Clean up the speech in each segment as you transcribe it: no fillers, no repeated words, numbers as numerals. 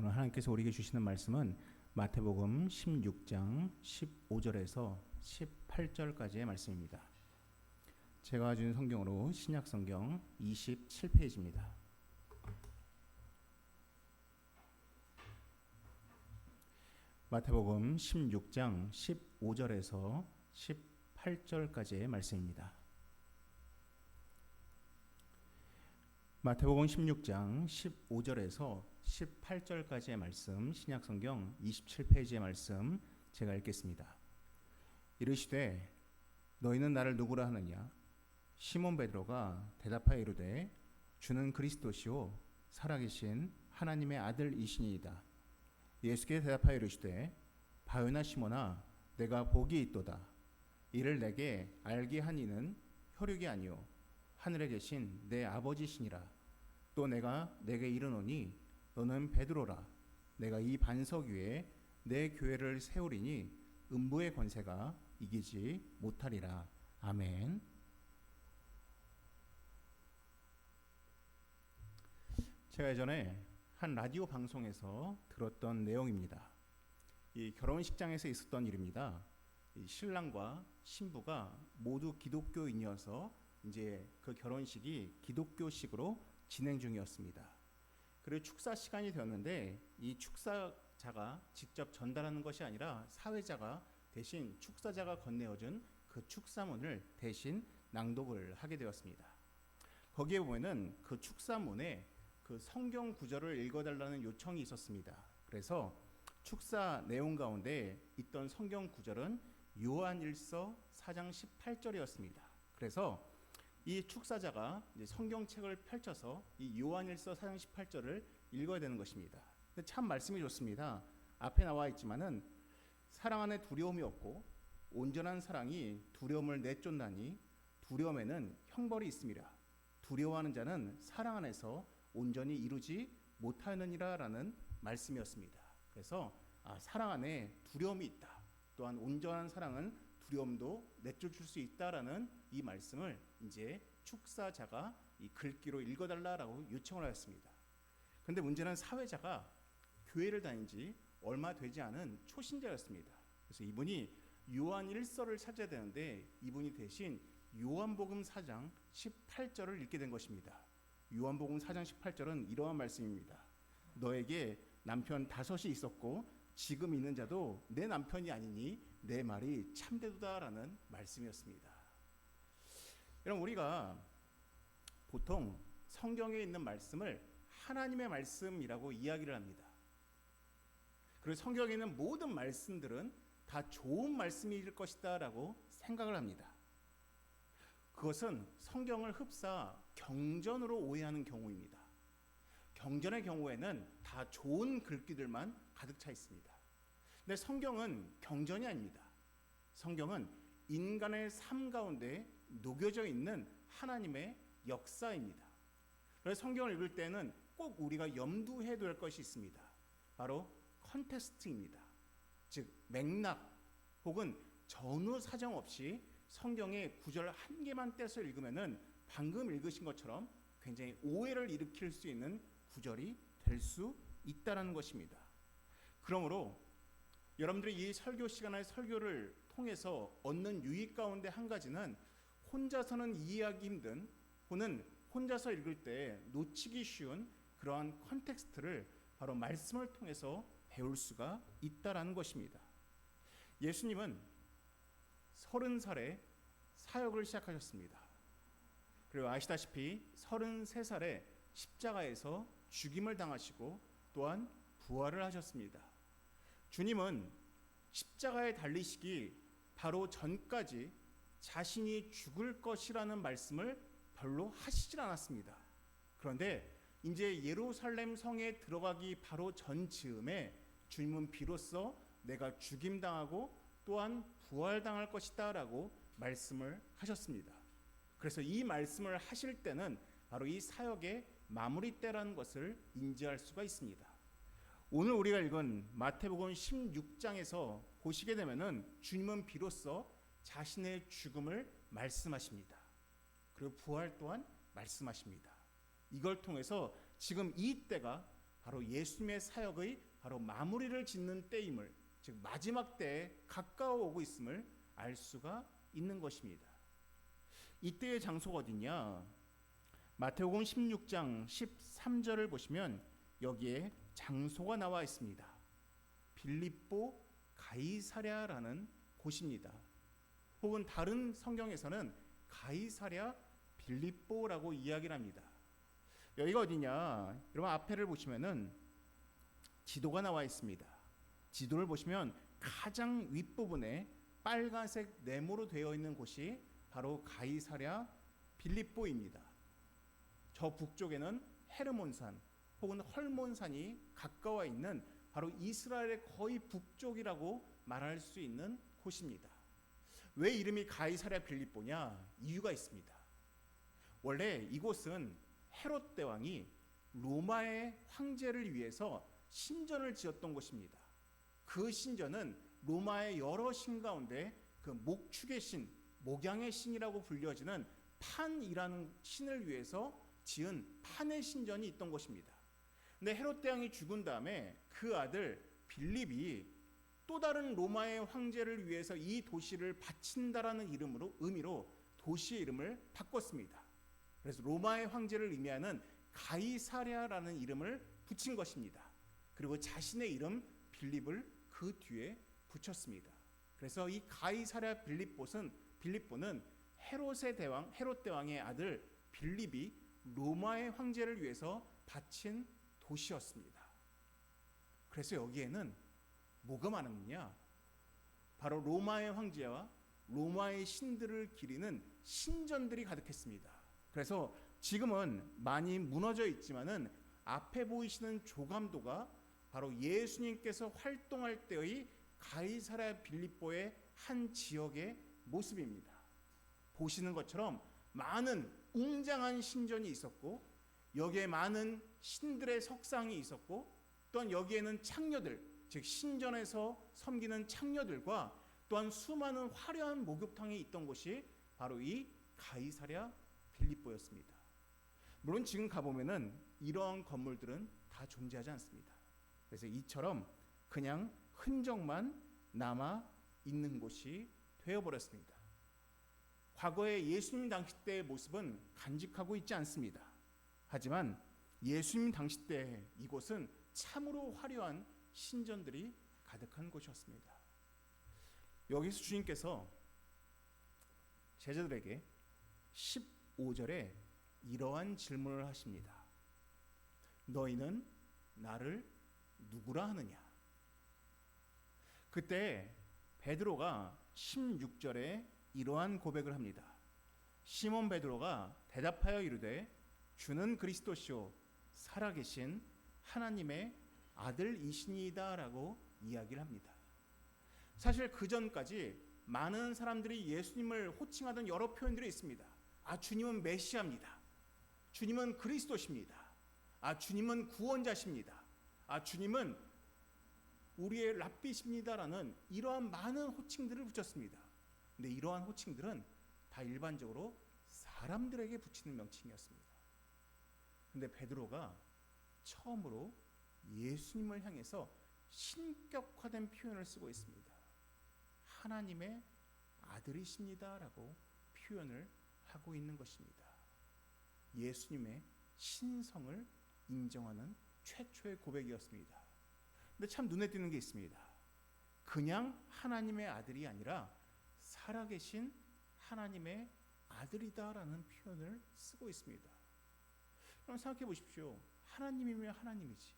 오늘 하나님께서 우리에게 주시는 말씀은 마태복음 16장 15절에서 18절까지의 말씀입니다. 제가 가진 성경으로 신약성경 27페이지입니다. 마태복음 16장 15절에서 18절까지의 말씀입니다. 마태복음 16장 15절에서 18절까지의 말씀, 신약성경 27페이지의 말씀 제가 읽겠습니다. 이르시되 너희는 나를 누구라 하느냐? 시몬 베드로가 대답하여 이르되 주는 그리스도시요 살아계신 하나님의 아들이시니이다. 예수께 대답하여 이르시되 바요나 시몬아 내가 복이 있도다. 이를 내게 알게 한 이는 혈육이 아니요 하늘에 계신 내 아버지시니라. 또 내가 내게 이르노니 너는 베드로라. 내가 이 반석 위에 내 교회를 세우리니 음부의 권세가 이기지 못하리라. 아멘. 제가 예전에 한 라디오 방송에서 들었던 내용입니다. 이 결혼식장에서 있었던 일입니다. 이 신랑과 신부가 모두 기독교인이어서 이제 그 결혼식이 기독교식으로 진행 중이었습니다. 그리고 축사 시간이 되었는데 이 축사자가 직접 전달하는 것이 아니라 사회자가 대신 축사자가 건네어준 그 축사문을 대신 낭독을 하게 되었습니다. 거기에 보면은 그 축사문에 그 성경 구절을 읽어달라는 요청이 있었습니다. 그래서 축사 내용 가운데 있던 성경 구절은 요한일서 4장 18절이었습니다. 그래서 이 축사자가 이제 성경책을 펼쳐서 이 요한일서 4장 18절을 읽어야 되는 것입니다. 근데 참 말씀이 좋습니다. 앞에 나와 있지만은 사랑 안에 두려움이 없고 온전한 사랑이 두려움을 내쫓나니 두려움에는 형벌이 있음이라. 두려워하는 자는 사랑 안에서 온전히 이루지 못하느니라라는 말씀이었습니다. 그래서 사랑 안에 두려움이 있다. 또한 온전한 사랑은 두려움도 내쫓을 수 있다라는 이 말씀을 이제 축사자가 이 글귀로 읽어달라라고 요청을 하였습니다. 그런데 문제는 사회자가 교회를 다닌 지 얼마 되지 않은 초신자였습니다. 그래서 이분이 요한 1서를 찾아야 되는데 이분이 대신 요한복음 4장 18절을 읽게 된 것입니다. 요한복음 4장 18절은 이러한 말씀입니다. 너에게 남편 5이 있었고 지금 있는 자도 내 남편이 아니니 내 말이 참되도다라는 말씀이었습니다. 여러분, 우리가 보통 성경에 있는 말씀을 하나님의 말씀이라고 이야기를 합니다. 그리고 성경에 있는 모든 말씀들은 다 좋은 말씀일 것이다 라고 생각을 합니다. 그것은 성경을 흡사 경전으로 오해하는 경우입니다. 경전의 경우에는 다 좋은 글귀들만 가득 차 있습니다. 근데 성경은 경전이 아닙니다. 성경은 인간의 삶 가운데 녹여져 있는 하나님의 역사입니다. 그래서 성경을 읽을 때는 꼭 우리가 염두해 둘 것이 있습니다. 바로 컨텍스트입니다. 즉 맥락 혹은 전후 사정 없이 성경의 구절 한 개만 떼서 읽으면은 방금 읽으신 것처럼 굉장히 오해를 일으킬 수 있는 구절이 될 수 있다라는 것입니다. 그러므로 여러분들이 이 설교 시간의 설교를 통해서 얻는 유익 가운데 한 가지는 혼자서는 이해하기 힘든 혹은 혼자서 읽을 때 놓치기 쉬운 그러한 컨텍스트를 바로 말씀을 통해서 배울 수가 있다라는 것입니다. 예수님은 30살에 사역을 시작하셨습니다. 그리고 아시다시피 33살에 십자가에서 죽임을 당하시고 또한 부활을 하셨습니다. 주님은 십자가에 달리시기 바로 전까지 자신이 죽을 것이라는 말씀을 별로 하시질 않았습니다. 그런데 이제 예루살렘 성에 들어가기 바로 전 즈음에 주님은 비로소 내가 죽임당하고 또한 부활당할 것이다 라고 말씀을 하셨습니다. 그래서 이 말씀을 하실 때는 바로 이 사역의 마무리 때라는 것을 인지할 수가 있습니다. 오늘 우리가 읽은 마태복음 16장에서 보시게 되면은 주님은 비로소 자신의 죽음을 말씀하십니다. 그리고 부활 또한 말씀하십니다. 이걸 통해서 지금 이 때가 바로 예수님의 사역의 바로 마무리를 짓는 때임을, 즉 마지막 때에 가까워 오고 있음을 알 수가 있는 것입니다. 이때의 장소가 어디냐? 마태복음 16장 13절을 보시면 여기에 장소가 나와 있습니다. 빌립보 가이사랴라는 곳입니다. 혹은 다른 성경에서는 가이사랴 빌립보라고 이야기를 합니다. 여기가 어디냐? 여러분 앞에를 보시면은 지도가 나와 있습니다. 지도를 보시면 가장 윗부분에 빨간색 네모로 되어 있는 곳이 바로 가이사랴 빌립보입니다. 저 북쪽에는 헤르몬산 혹은 헐몬산이 가까워 있는 바로 이스라엘의 거의 북쪽이라고 말할 수 있는 곳입니다. 왜 이름이 가이사랴 빌립보냐? 이유가 있습니다. 원래 이곳은 헤롯 대왕이 로마의 황제를 위해서 신전을 지었던 곳입니다. 그 신전은 로마의 여러 신 가운데 그 목축의 신, 목양의 신이라고 불려지는 판이라는 신을 위해서 지은 판의 신전이 있던 곳입니다. 근데 헤롯 대왕이 죽은 다음에 그 아들 빌립이 또 다른 로마의 황제를 위해서 이 도시를 바친다라는 의미로 도시의 이름을 바꿨습니다. 그래서 로마의 황제를 의미하는 가이사랴라는 이름을 붙인 것입니다. 그리고 자신의 이름 빌립을 그 뒤에 붙였습니다. 그래서 이 가이사랴 빌립보는 헤롯 대왕의 아들 빌립이 로마의 황제를 위해서 바친 도시였습니다. 그래서 여기에는 뭐가 많았느냐? 바로 로마의 황제와 로마의 신들을 기리는 신전들이 가득했습니다. 그래서 지금은 많이 무너져 있지만은 앞에 보이시는 조감도가 바로 예수님께서 활동할 때의 가이사랴 빌립보의 한 지역의 모습입니다. 보시는 것처럼 많은 웅장한 신전이 있었고 여기에 많은 신들의 석상이 있었고 또한 여기에는 창녀들, 즉 신전에서 섬기는 창녀들과 또한 수많은 화려한 목욕탕이 있던 곳이 바로 이 가이사랴 빌립보였습니다. 물론 지금 가보면은 이러한 건물들은 다 존재하지 않습니다. 그래서 이처럼 그냥 흔적만 남아 있는 곳이 되어버렸습니다. 과거의 예수님 당시 때의 모습은 간직하고 있지 않습니다. 하지만 예수님 당시 때 이곳은 참으로 화려한 신전들이 가득한 곳이었습니다. 여기서 주님께서 제자들에게 15절에 이러한 질문을 하십니다. 너희는 나를 누구라 하느냐? 그때 베드로가 16절에 이러한 고백을 합니다. 시몬 베드로가 대답하여 이르되 주는 그리스도시요 살아계신 하나님의 아들이시니이다 라고 이야기를 합니다. 사실 그 전까지 많은 사람들이 예수님을 호칭하던 여러 표현들이 있습니다. 주님은 메시아입니다. 주님은 그리스도십니다. 주님은 구원자십니다. 주님은 우리의 랍비십니다라는 이러한 많은 호칭들을 붙였습니다. 근데 이러한 호칭들은 다 일반적으로 사람들에게 붙이는 명칭이었습니다. 근데 베드로가 처음으로 예수님을 향해서 신격화된 표현을 쓰고 있습니다. 하나님의 아들이십니다라고 표현을 하고 있는 것입니다. 예수님의 신성을 인정하는 최초의 고백이었습니다. 근데 참 눈에 띄는 게 있습니다. 그냥 하나님의 아들이 아니라 살아계신 하나님의 아들이다라는 표현을 쓰고 있습니다. 그럼 생각해 보십시오. 하나님이면 하나님이지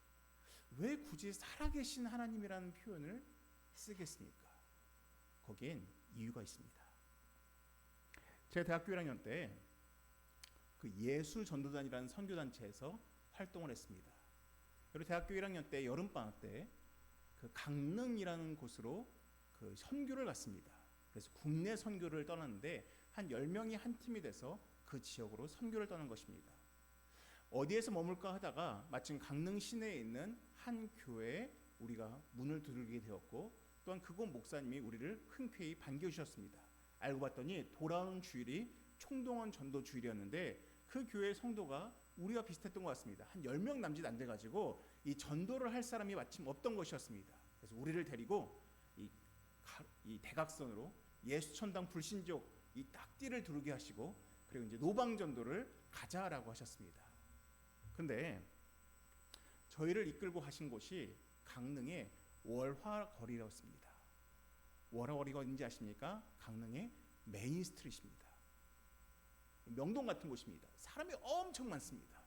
왜 굳이 살아계신 하나님이라는 표현을 쓰겠습니까? 거기엔 이유가 있습니다. 제가 대학교 1학년 때 그 예술전도단이라는 선교단체에서 활동을 했습니다. 그리고 대학교 1학년 때 여름방학 때 그 강릉이라는 곳으로 그 선교를 갔습니다. 그래서 국내 선교를 떠났는데 한 10명이 한 팀이 돼서 그 지역으로 선교를 떠난 것입니다. 어디에서 머물까 하다가 마침 강릉 시내에 있는 한 교회에 우리가 문을 두들기게 되었고 또한 그곳 목사님이 우리를 흔쾌히 반겨주셨습니다. 알고 봤더니 돌아오는 주일이 총동원 전도 주일이었는데 그 교회 성도가 우리와 비슷했던 것 같습니다. 한 10명 남짓 안 돼가지고 이 전도를 할 사람이 마침 없던 것이었습니다. 그래서 우리를 데리고 이 대각선으로 예수천당 불신족 이 딱띠를 두르게 하시고, 그리고 이제 노방전도를 가자라고 하셨습니다. 근데 저희를 이끌고 하신 곳이 강릉의 월화거리였습니다. 월화거리가 어딘지 아십니까? 강릉의 메인 스트리트입니다. 명동 같은 곳입니다. 사람이 엄청 많습니다.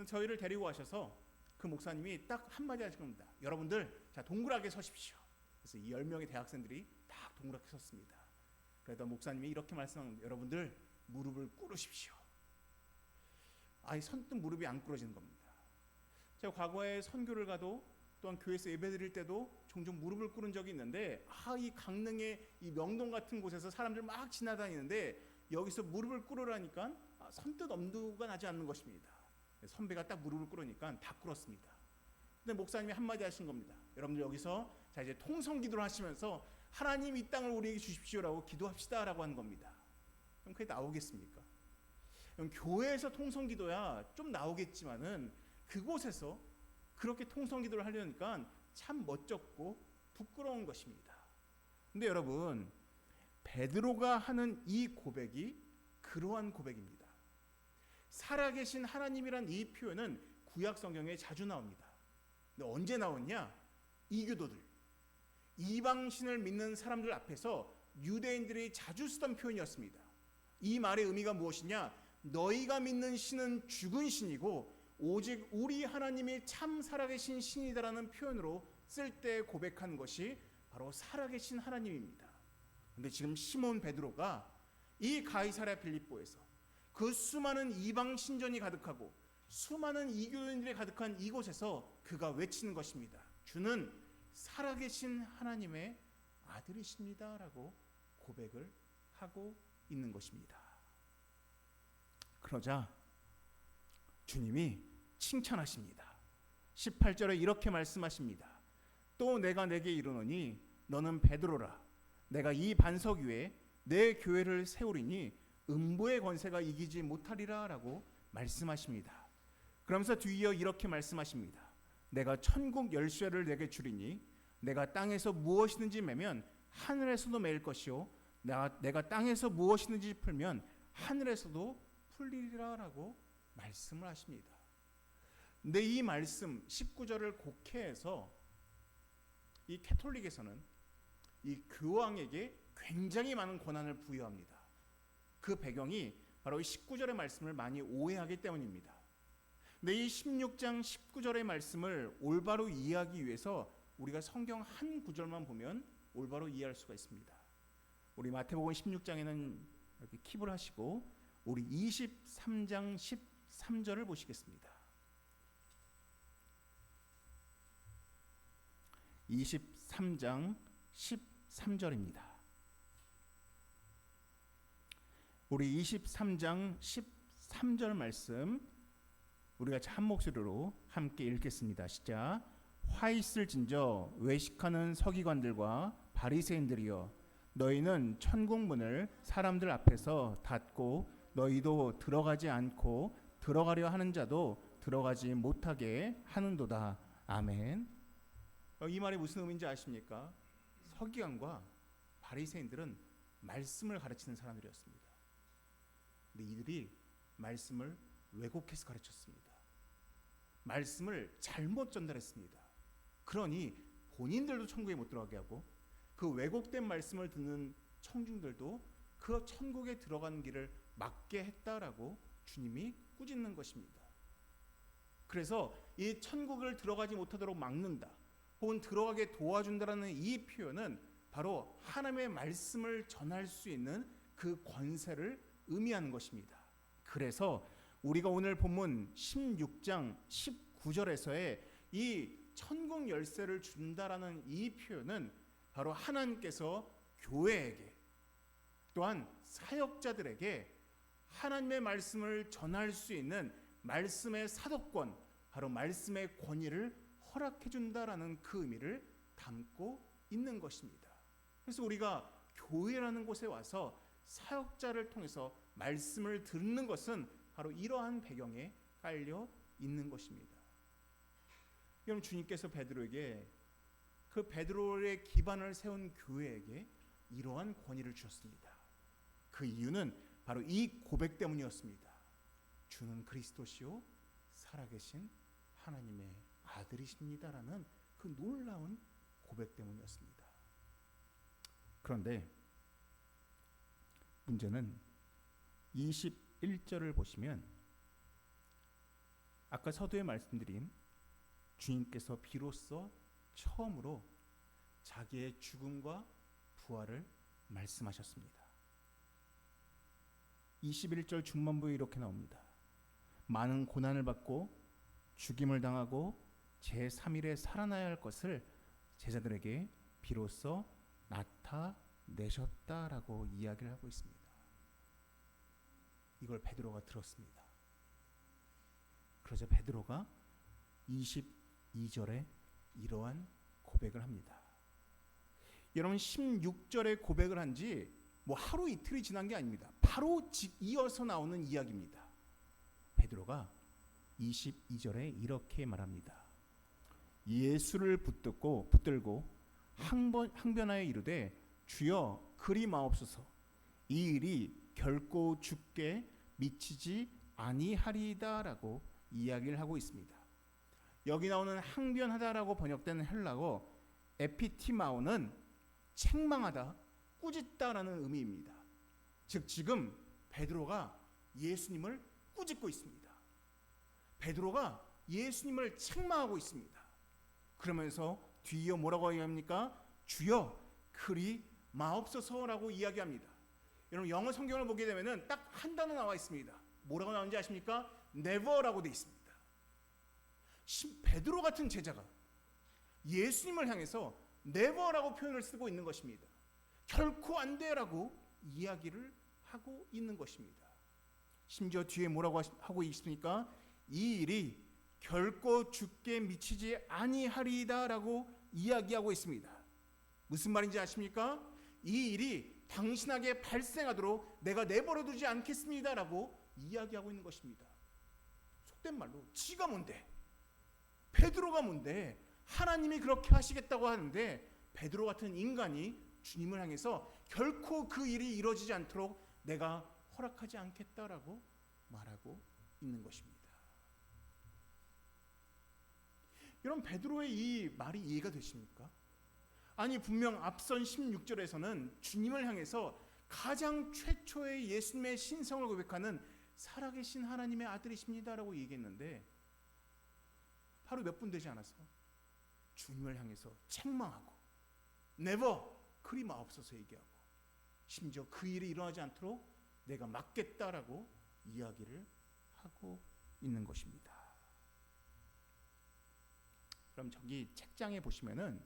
저희를 데리고 가셔서 그 목사님이 딱 한마디 하신 겁니다. 여러분들, 자, 동그랗게 서십시오. 그래서 이 10명의 대학생들이 딱 동그랗게 섰습니다. 그래서 목사님이 이렇게 말씀합니다. 여러분들, 무릎을 꿇으십시오. 선뜻 무릎이 안 꿇어지는 겁니다. 제가 과거에 선교를 가도 또한 교회에서 예배드릴 때도 종종 무릎을 꿇은 적이 있는데, 이 강릉의 이 명동 같은 곳에서 사람들 막 지나다니는데 여기서 무릎을 꿇으라니까 선뜻 엄두가 나지 않는 것입니다. 선배가 딱 무릎을 꿇으니까 다 꿇었습니다. 근데 목사님이 한마디 하신 겁니다. 여러분들 여기서 자 이제 통성기도를 하시면서 하나님 이 땅을 우리에게 주십시오라고 기도합시다라고 하는 겁니다. 그럼 그게 나오겠습니까? 그럼 교회에서 통성기도야 좀 나오겠지만은 그곳에서 그렇게 통성기도를 하려니까 참 멋졌고 부끄러운 것입니다. 근데 여러분, 베드로가 하는 이 고백이 그러한 고백입니다. 살아계신 하나님이란 이 표현은 구약 성경에 자주 나옵니다. 근데 언제 나왔냐? 이교도들, 이방신을 믿는 사람들 앞에서 유대인들이 자주 쓰던 표현이었습니다. 이 말의 의미가 무엇이냐? 너희가 믿는 신은 죽은 신이고 오직 우리 하나님이 참 살아계신 신이다라는 표현으로 쓸 때 고백한 것이 바로 살아계신 하나님입니다. 근데 지금 시몬 베드로가 이 가이사랴 빌립보에서 그 수많은 이방 신전이 가득하고 수많은 이교인들이 가득한 이곳에서 그가 외치는 것입니다. 주는 살아계신 하나님의 아들이십니다라고 고백을 하고 있는 것입니다. 그러자 주님이 칭찬하십니다. 18절에 이렇게 말씀하십니다. 또 내가 내게 이르노니 너는 베드로라. 내가 이 반석 위에 내 교회를 세우리니 음부의 권세가 이기지 못하리라 라고 말씀하십니다. 그러면서 뒤이어 이렇게 말씀하십니다. 내가 천국 열쇠를 내게 주리니 내가 땅에서 무엇이든지 매면 하늘에서도 매일 것이요 내가 땅에서 무엇이든지 풀면 하늘에서도 풀리리라 라고 말씀을 하십니다. 근데 이 말씀 19절을 곡해해서 이 캐톨릭에서는 이 교황에게 굉장히 많은 권한을 부여합니다. 그 배경이 바로 이 19절의 말씀을 많이 오해하기 때문입니다. 근데 이 16장 19절의 말씀을 올바로 이해하기 위해서 우리가 성경 한 구절만 보면 올바로 이해할 수가 있습니다. 우리 마태복음 16장에는 이렇게 킵을 하시고 우리 23장 13절을 보시겠습니다. 23장 13절입니다. 우리 23장 13절 말씀 우리가 한 목소리로 함께 읽겠습니다. 시작. 화 있을진저 외식하는 서기관들과 바리새인들이여 너희는 천국 문을 사람들 앞에서 닫고 너희도 들어가지 않고 들어가려 하는 자도 들어가지 못하게 하는도다. 아멘. 이 말이 무슨 의미인지 아십니까? 서기관과 바리새인들은 말씀을 가르치는 사람들이었습니다. 근데 이들이 말씀을 왜곡해서 가르쳤습니다. 말씀을 잘못 전달했습니다. 그러니 본인들도 천국에 못 들어가게 하고 그 왜곡된 말씀을 듣는 청중들도 그 천국에 들어가는 길을 막게 했다라고 주님이 꾸짖는 것입니다. 그래서 이 천국을 들어가지 못하도록 막는다 혹은 들어가게 도와준다라는 이 표현은 바로 하나님의 말씀을 전할 수 있는 그 권세를 의미하는 것입니다. 그래서 우리가 오늘 본문 16장 19절에서의 이 천국 열쇠를 준다라는 이 표현은 바로 하나님께서 교회에게 또한 사역자들에게 하나님의 말씀을 전할 수 있는 말씀의 사도권, 바로 말씀의 권위를 허락해 준다라는 그 의미를 담고 있는 것입니다. 그래서 우리가 교회라는 곳에 와서 사역자를 통해서 말씀을 듣는 것은 바로 이러한 배경에 깔려 있는 것입니다. 여러분, 주님께서 베드로에게, 그 베드로의 기반을 세운 교회에게 이러한 권위를 주셨습니다. 그 이유는 바로 이 고백 때문이었습니다. 주는 그리스도시요 살아계신 하나님의 아들이십니다라는 그 놀라운 고백 때문이었습니다. 그런데 문제는 21절을 보시면 아까 서두에 말씀드린 주님께서 비로소 처음으로 자기의 죽음과 부활을 말씀하셨습니다. 21절 중반부에 이렇게 나옵니다. 많은 고난을 받고 죽임을 당하고 제3일에 살아나야 할 것을 제자들에게 비로소 나타내셨다라고 이야기를 하고 있습니다. 이걸 베드로가 들었습니다. 그러자 베드로가 22절에 이러한 고백을 합니다. 여러분, 16절에 고백을 한 지 하루 이틀이 지난 게 아닙니다. 바로 이어서 나오는 이야기입니다. 베드로가 22절에 이렇게 말합니다. 예수를 붙들고 항변하여 이르되 주여 그리 마옵소서. 이 일이 결코 죽게 미치지 아니하리이다라고 이야기를 하고 있습니다. 여기 나오는 항변하다라고 번역된 헬라어 에피티마오는 책망하다, 꾸짖다라는 의미입니다. 즉 지금 베드로가 예수님을 꾸짖고 있습니다. 베드로가 예수님을 책망하고 있습니다. 그러면서 뒤이어 뭐라고 이야기합니까? 주여 그리 마옵소서라고 이야기합니다. 여러분, 영어 성경을 보게 되면 딱 한 단어 나와 있습니다. 뭐라고 나오는지 아십니까? never라고 되어 있습니다. 베드로 같은 제자가 예수님을 향해서 never라고 표현을 쓰고 있는 것입니다. 결코 안 돼라고 이야기를 하고 있는 것입니다. 심지어 뒤에 뭐라고 하고 있습니까? 이 일이 결코 죽게 미치지 아니하리이다라고 이야기하고 있습니다. 무슨 말인지 아십니까? 이 일이 당신에게 발생하도록 내가 내버려 두지 않겠습니다라고 이야기하고 있는 것입니다. 속된 말로 지가 뭔데? 베드로가 뭔데? 하나님이 그렇게 하시겠다고 하는데 베드로 같은 인간이 주님을 향해서 결코 그 일이 이루어지지 않도록 내가 허락하지 않겠다라고 말하고 있는 것입니다. 여러분, 베드로의 이 말이 이해가 되십니까? 아니, 분명 앞선 16절에서는 주님을 향해서 가장 최초의 예수님의 신성을 고백하는 살아계신 하나님의 아들이십니다라고 얘기했는데 하루 몇 분 되지 않아서 주님을 향해서 책망하고 never 그리 마옵소서 얘기하고 심지어 그 일이 일어나지 않도록 내가 막겠다라고 이야기를 하고 있는 것입니다. 그럼 저기 책장에 보시면은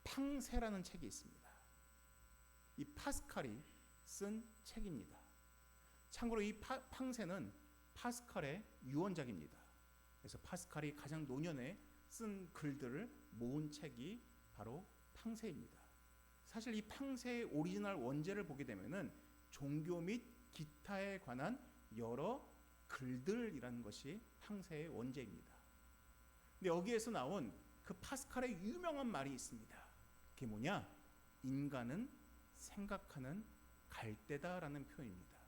팡세라는 책이 있습니다. 이 파스칼이 쓴 책입니다. 참고로 이 팡세는 파스칼의 유언작입니다. 그래서 파스칼이 가장 노년에 쓴 글들을 모은 책이 바로 팡세입니다. 사실 이 팡세의 오리지널 원제를 보게 되면은 종교 및 기타에 관한 여러 글들이라는 것이 팡세의 원제입니다. 근데 여기에서 나온 그 파스칼의 유명한 말이 있습니다. 그게 뭐냐? 인간은 생각하는 갈대다라는 표현입니다.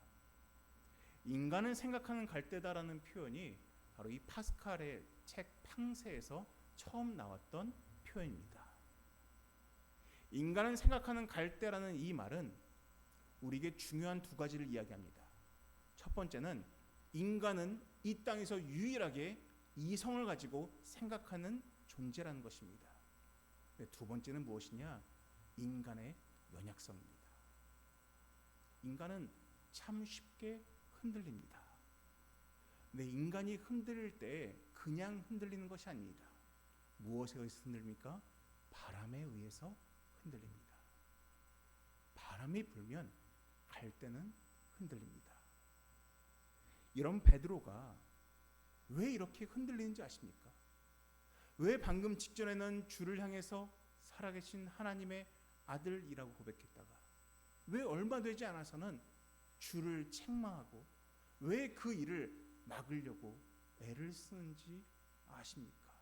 인간은 생각하는 갈대다라는 표현이 바로 이 파스칼의 책 팡세에서 처음 나왔던 표현입니다. 인간은 생각하는 갈대라는 이 말은 우리에게 중요한 두 가지를 이야기합니다. 첫 번째는 인간은 이 땅에서 유일하게 이성을 가지고 생각하는 존재라는 것입니다. 두 번째는 무엇이냐? 인간의 연약성입니다. 인간은 참 쉽게 흔들립니다. 근데 인간이 흔들릴 때 그냥 흔들리는 것이 아닙니다. 무엇에 의해서 흔들립니까? 바람에 의해서 흔들립니다. 바람이 불면 갈대는 흔들립니다. 이런 베드로가 왜 이렇게 흔들리는지 아십니까? 왜 방금 직전에는 주를 향해서 살아계신 하나님의 아들이라고 고백했다가 왜 얼마 되지 않아서는 주를 책망하고 왜 그 일을 막으려고 애를 쓰는지 아십니까?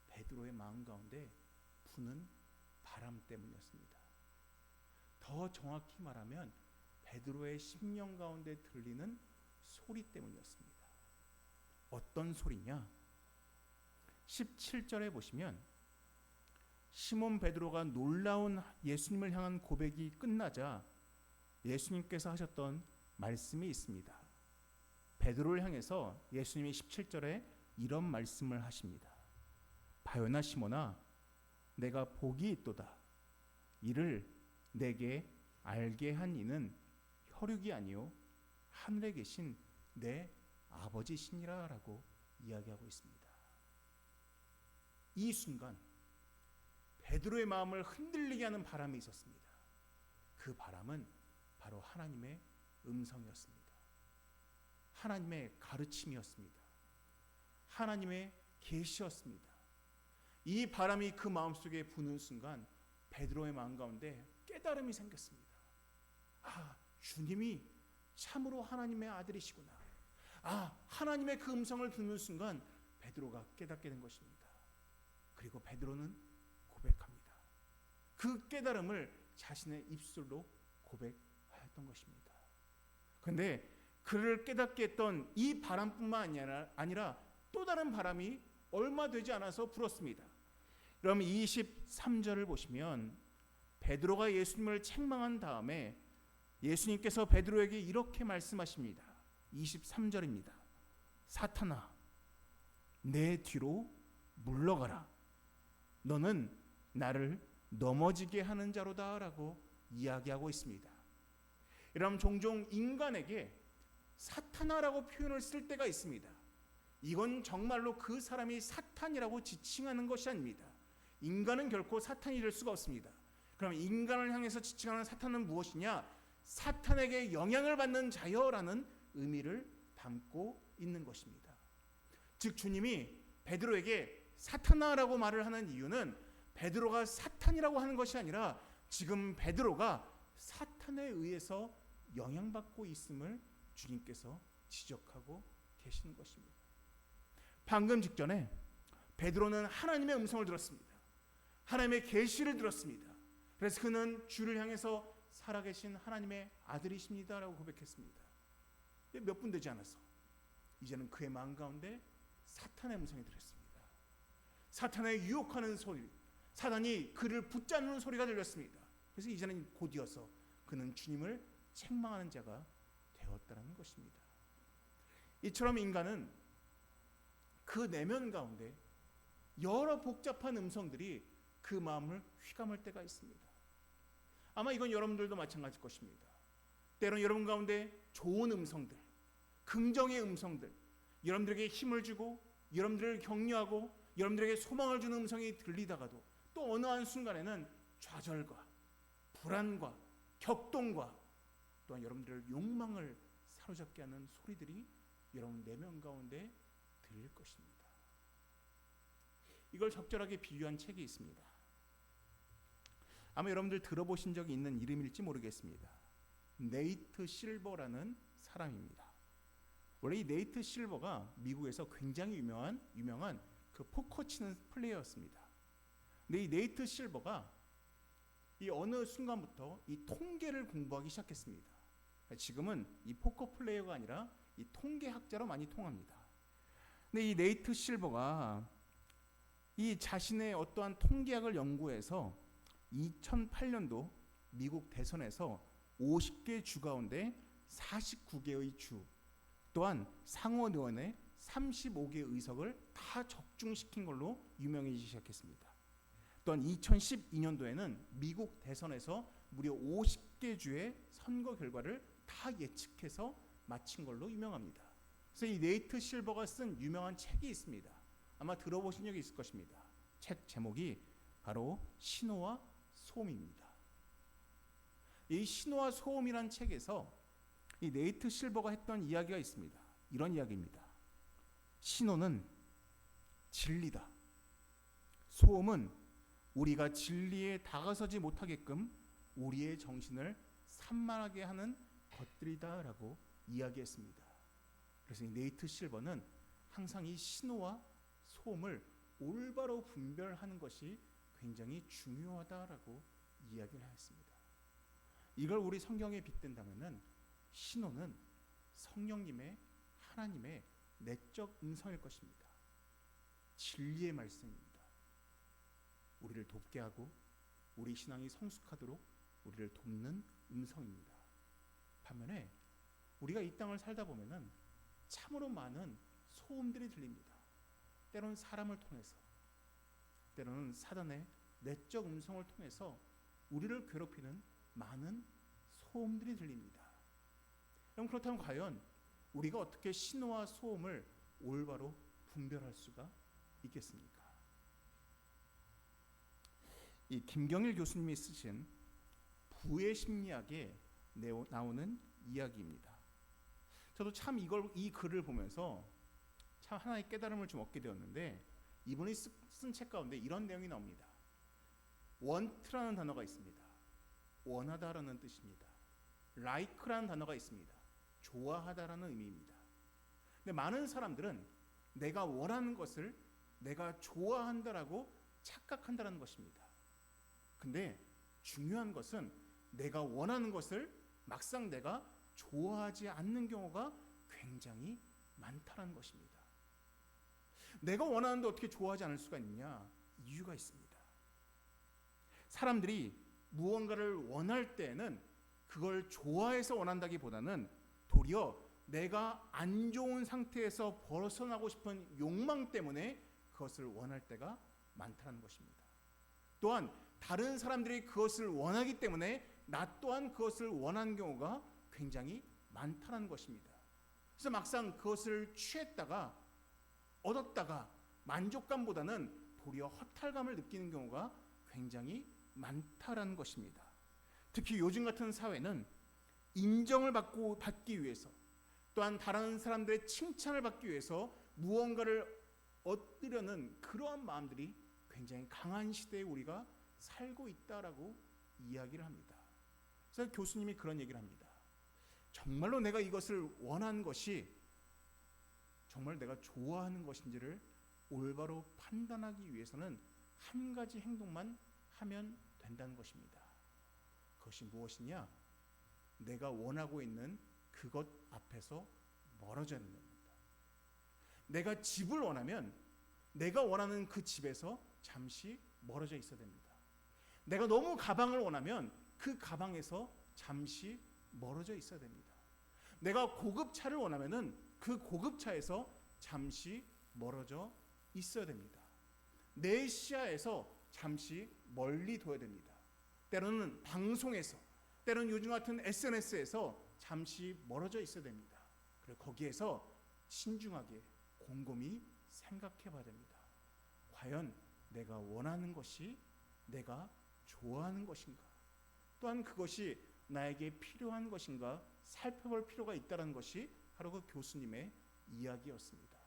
베드로의 마음 가운데 부는 바람 때문이었습니다. 더 정확히 말하면 베드로의 심령 가운데 들리는 소리 때문이었습니다. 어떤 소리냐? 17절에 보시면 시몬 베드로가 놀라운 예수님을 향한 고백이 끝나자 예수님께서 하셨던 말씀이 있습니다. 베드로를 향해서 예수님이 17절에 이런 말씀을 하십니다. 바요나 시몬아, 내가 복이 있도다. 이를 내게 알게 한 이는 혈육이 아니요 하늘에 계신 내 아버지시니라 라고 이야기하고 있습니다. 이 순간 베드로의 마음을 흔들리게 하는 바람이 있었습니다. 그 바람은 바로 하나님의 음성이었습니다. 하나님의 가르침이었습니다. 하나님의 계시였습니다. 이 바람이 그 마음속에 부는 순간 베드로의 마음 가운데 깨달음이 생겼습니다. 아, 주님이 참으로 하나님의 아들이시구나. 아, 하나님의 그 음성을 듣는 순간 베드로가 깨닫게 된 것입니다. 그리고 베드로는 고백합니다. 그 깨달음을 자신의 입술로 고백하였던 것입니다. 그런데 그를 깨닫게 했던 이 바람뿐만 아니라 또 다른 바람이 얼마 되지 않아서 불었습니다. 그럼 23절을 보시면 베드로가 예수님을 책망한 다음에 예수님께서 베드로에게 이렇게 말씀하십니다. 23절입니다. 사탄아, 내 뒤로 물러가라. 너는 나를 넘어지게 하는 자로다 라고 이야기하고 있습니다. 여러분, 종종 인간에게 사탄아라고 표현을 쓸 때가 있습니다. 이건 정말로 그 사람이 사탄이라고 지칭하는 것이 아닙니다. 인간은 결코 사탄이 될 수가 없습니다. 그럼 인간을 향해서 지칭하는 사탄은 무엇이냐? 사탄에게 영향을 받는 자여라는 의미를 담고 있는 것입니다. 즉 주님이 베드로에게 사탄아라고 말을 하는 이유는 베드로가 사탄이라고 하는 것이 아니라 지금 베드로가 사탄에 의해서 영향받고 있음을 주님께서 지적하고 계시는 것입니다. 방금 직전에 베드로는 하나님의 음성을 들었습니다. 하나님의 계시를 들었습니다. 그래서 그는 주를 향해서 살아계신 하나님의 아들이십니다 라고 고백했습니다. 몇 분 되지 않아서 이제는 그의 마음 가운데 사탄의 음성이 들렸습니다. 사탄의 유혹하는 소리, 사탄이 그를 붙잡는 소리가 들렸습니다. 그래서 이제는 곧이어서 그는 주님을 책망하는 자가 되었다는 것입니다. 이처럼 인간은 그 내면 가운데 여러 복잡한 음성들이 그 마음을 휘감을 때가 있습니다. 아마 이건 여러분들도 마찬가지일 것입니다. 때로는 여러분 가운데 좋은 음성들, 긍정의 음성들, 여러분들에게 힘을 주고 여러분들을 격려하고 여러분들에게 소망을 주는 음성이 들리다가도 또 어느 한순간에는 좌절과 불안과 격동과 또한 여러분들의 욕망을 사로잡게 하는 소리들이 여러분 내면 가운데 들릴 것입니다. 이걸 적절하게 비유한 책이 있습니다. 아마 여러분들 들어보신 적이 있는 이름일지 모르겠습니다. 네이트 실버라는 사람입니다. 원래 이 네이트 실버가 미국에서 굉장히 유명한 그 포커 치는 플레이어였습니다. 근데 이 네이트 실버가 이 어느 순간부터 이 통계를 공부하기 시작했습니다. 지금은 이 포커 플레이어가 아니라 이 통계학자로 많이 통합니다. 근데 이 네이트 실버가 이 자신의 어떠한 통계학을 연구해서 2008년도 미국 대선에서 50개 주 가운데 49개의 주 또한 상원 의원의 35개 의석을 다 적중시킨 걸로 유명해지기 시작했습니다. 또한 2012년도에는 미국 대선에서 무려 50개 주의 선거 결과를 다 예측해서 마친 걸로 유명합니다. 그래서 이 네이트 실버가 쓴 유명한 책이 있습니다. 아마 들어보신 적이 있을 것입니다. 책 제목이 바로 신호와 소음입니다. 이 신호와 소음이란 책에서 이 네이트 실버가 했던 이야기가 있습니다. 이런 이야기입니다. 신호는 진리다. 소음은 우리가 진리에 다가서지 못하게끔 우리의 정신을 산만하게 하는 것들이다 라고 이야기했습니다. 그래서 이 네이트 실버는 항상 이 신호와 소음을 올바로 분별하는 것이 굉장히 중요하다라고 이야기를 하였습니다. 이걸 우리 성경에 빗댄다면은 신호는 성령님의 하나님의 내적 음성일 것입니다. 진리의 말씀입니다. 우리를 돕게 하고 우리 신앙이 성숙하도록 우리를 돕는 음성입니다. 반면에 우리가 이 땅을 살다 보면은 참으로 많은 소음들이 들립니다. 때로는 사람을 통해서, 때로는 사단의 내적 음성을 통해서 우리를 괴롭히는 많은 소음들이 들립니다. 그럼 그렇다면 과연 우리가 어떻게 신호와 소음을 올바로 분별할 수가 있겠습니까? 이 김경일 교수님이 쓰신 부의 심리학에 나오는 이야기입니다. 저도 참 이 글을 보면서 참 하나의 깨달음을 좀 얻게 되었는데, 이분이 쓴 책 가운데 이런 내용이 나옵니다. want라는 단어가 있습니다. 원하다라는 뜻입니다. like라는 단어가 있습니다. 좋아하다라는 의미입니다. 근데 많은 사람들은 내가 원하는 것을 내가 좋아한다라고 착각한다는 것입니다. 근데 중요한 것은 내가 원하는 것을 막상 내가 좋아하지 않는 경우가 굉장히 많다는 것입니다. 내가 원하는데 어떻게 좋아하지 않을 수가 있느냐? 이유가 있습니다. 사람들이 무언가를 원할 때에는 그걸 좋아해서 원한다기보다는 도리어 내가 안 좋은 상태에서 벗어나고 싶은 욕망 때문에 그것을 원할 때가 많다는 것입니다. 또한 다른 사람들이 그것을 원하기 때문에 나 또한 그것을 원하는 경우가 굉장히 많다는 것입니다. 그래서 막상 그것을 취했다가 얻었다가 만족감보다는 도리어 허탈감을 느끼는 경우가 굉장히 많다라는 것입니다. 특히 요즘 같은 사회는 인정을 받기 위해서, 또한 다른 사람들의 칭찬을 받기 위해서 무언가를 얻으려는 그러한 마음들이 굉장히 강한 시대에 우리가 살고 있다라고 이야기를 합니다. 그래서 교수님이 그런 얘기를 합니다. 정말로 내가 이것을 원하는 것이 정말 내가 좋아하는 것인지를 올바로 판단하기 위해서는 한 가지 행동만 하면 된다는 것입니다. 그것이 무엇이냐? 내가 원하고 있는 그것 앞에서 멀어져야 됩니다. 내가 집을 원하면 내가 원하는 그 집에서 잠시 멀어져 있어야 됩니다. 내가 너무 가방을 원하면 그 가방에서 잠시 멀어져 있어야 됩니다. 내가 고급차를 원하면은 그 고급차에서 잠시 멀어져 있어야 됩니다. 내 시야에서 잠시 멀리 둬야 됩니다. 때로는 방송에서, 때로는 요즘 같은 SNS에서 잠시 멀어져 있어야 됩니다. 그리고 거기에서 신중하게 곰곰이 생각해 봐야 됩니다. 과연 내가 원하는 것이 내가 좋아하는 것인가? 또한 그것이 나에게 필요한 것인가 살펴볼 필요가 있다는 것이 바로 그 교수님의 이야기였습니다.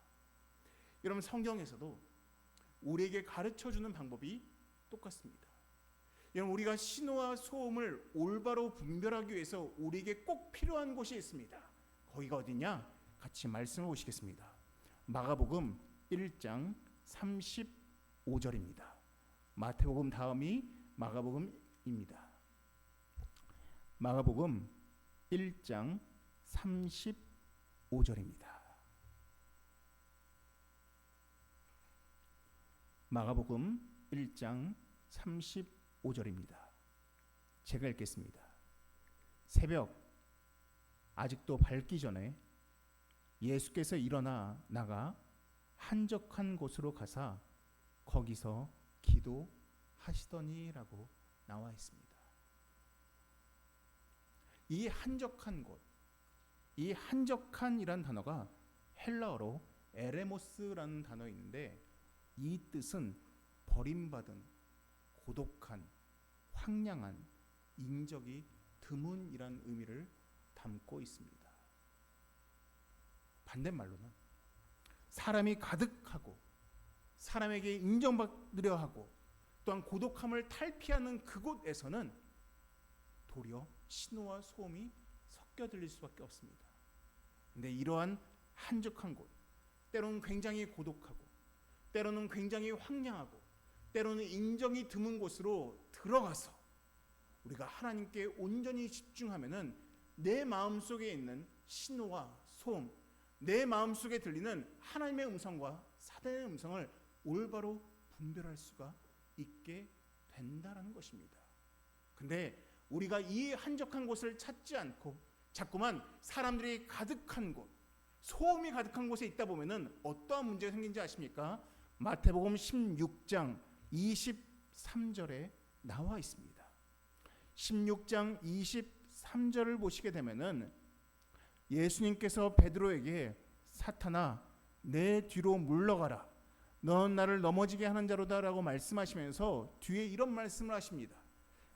여러분, 성경에서도 우리에게 가르쳐주는 방법이 똑같습니다. 여러분, 우리가 신호와 소음을 올바로 분별하기 위해서 우리에게 꼭 필요한 곳이 있습니다. 거기가 어디냐? 같이 말씀을 보시겠습니다. 마가복음 1장 35절입니다. 마태복음 다음이 마가복음입니다. 마가복음 1장 35절입니다. 마가복음 1장 35절입니다. 제가 읽겠습니다. 새벽 아직도 밝기 전에 예수께서 일어나 나가 한적한 곳으로 가사 거기서 기도하시더니라고 나와 있습니다. 이 한적한 곳, 이 한적한이란 단어가 헬라어로 에레모스라는 단어인데 이 뜻은 버림받은, 고독한, 황량한, 인적이 드문이란 의미를 담고 있습니다. 반대말로는 사람이 가득하고 사람에게 인정받으려 하고 또한 고독함을 탈피하는 그곳에서는 도리어 신호와 소음이 섞여 들릴 수밖에 없습니다. 근데 이러한 한적한 곳, 때로는 굉장히 고독하고 때로는 굉장히 황량하고 때로는 인정이 드문 곳으로 들어가서 우리가 하나님께 온전히 집중하면은 내 마음속에 있는 신호와 소음, 내 마음속에 들리는 하나님의 음성과 사단의 음성을 올바로 분별할 수가 있게 된다라는 것입니다. 근데 우리가 이 한적한 곳을 찾지 않고 자꾸만 사람들이 가득한 곳, 소음이 가득한 곳에 있다 보면은 어떠한 문제가 생긴지 아십니까? 마태복음 16장 23절에 나와 있습니다. 16장 23절을 보시게 되면은 예수님께서 베드로에게 사탄아 내 뒤로 물러가라 너는 나를 넘어지게 하는 자로다라고 말씀하시면서 뒤에 이런 말씀을 하십니다.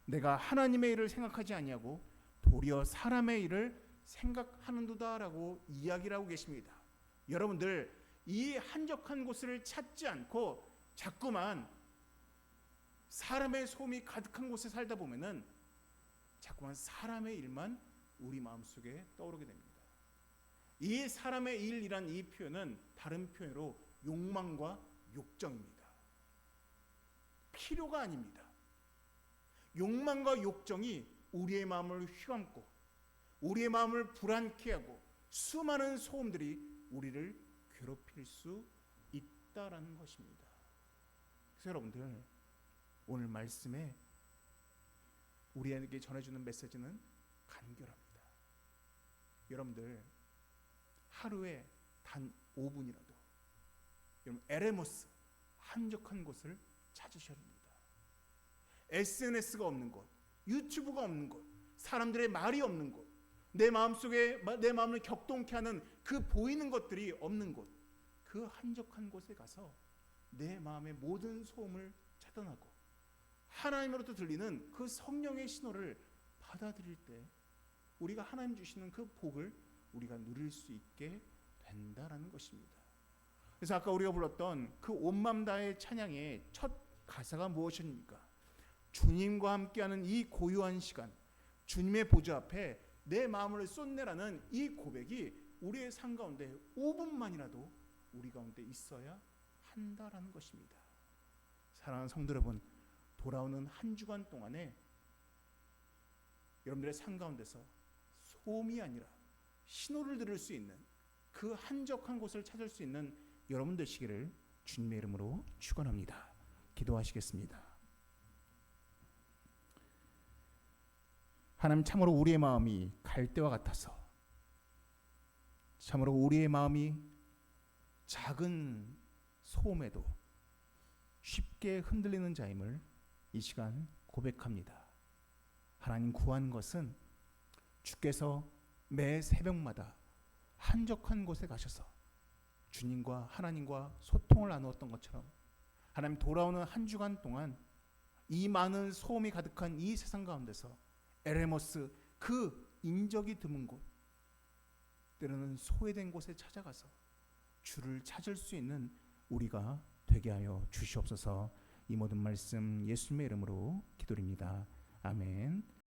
내가 하나님의 일을 생각하지 아니하고 도리어 사람의 일을 생각하는도다라고 이야기를 하고 계십니다. 여러분들 이 한적한 곳을 찾지 않고 자꾸만 사람의 소음이 가득한 곳에 살다 보면은 자꾸만 사람의 일만 우리 마음속에 떠오르게 됩니다. 이 사람의 일이란 이 표현은 다른 표현으로 욕망과 욕정입니다. 필요가 아닙니다. 욕망과 욕정이 우리의 마음을 휘감고 우리의 마음을 불안케 하고 수많은 소음들이 우리를 괴롭힐 수 있다라는 것입니다. 그래서 여러분들 오늘 말씀에 우리에게 전해주는 메시지는 간결합니다. 여러분들 하루에 단 5분이라도 여러분 에레모스 한적한 곳을 찾으셔야 합니다. SNS가 없는 곳, 유튜브가 없는 곳, 사람들의 말이 없는 곳, 내 마음속에 내 마음을 격동케 하는 그 보이는 것들이 없는 곳, 그 한적한 곳에 가서 내 마음의 모든 소음을 차단하고 하나님으로부터 들리는 그 성령의 신호를 받아들일 때 우리가 하나님 주시는 그 복을 우리가 누릴 수 있게 된다라는 것입니다. 그래서 아까 우리가 불렀던 그 온 마음 다의 찬양의 첫 가사가 무엇입니까? 주님과 함께하는 이 고요한 시간, 주님의 보좌 앞에 내 마음을 쏟내라는 이 고백이 우리의 삶 가운데 5분만이라도 우리 가운데 있어야 한다라는 것입니다. 사랑하는 성도 여러분, 돌아오는 한 주간 동안에 여러분들의 삶 가운데서 소음이 아니라 신호를 들을 수 있는 그 한적한 곳을 찾을 수 있는 여러분 되시기를 주님의 이름으로 축원합니다. 기도하시겠습니다. 하나님, 참으로 우리의 마음이 갈대와 같아서 참으로 우리의 마음이 작은 소음에도 쉽게 흔들리는 자임을 이 시간 고백합니다. 하나님, 구한 것은 주께서 매 새벽마다 한적한 곳에 가셔서 주님과 하나님과 소통을 나누었던 것처럼 하나님, 돌아오는 한 주간 동안 이 많은 소음이 가득한 이 세상 가운데서 에레모스, 그 인적이 드문 곳, 때로는 소외된 곳에 찾아가서 주를 찾을 수 있는 우리가 되게 하여 주시옵소서. 이 모든 말씀 예수님의 이름으로 기도드립니다. 아멘.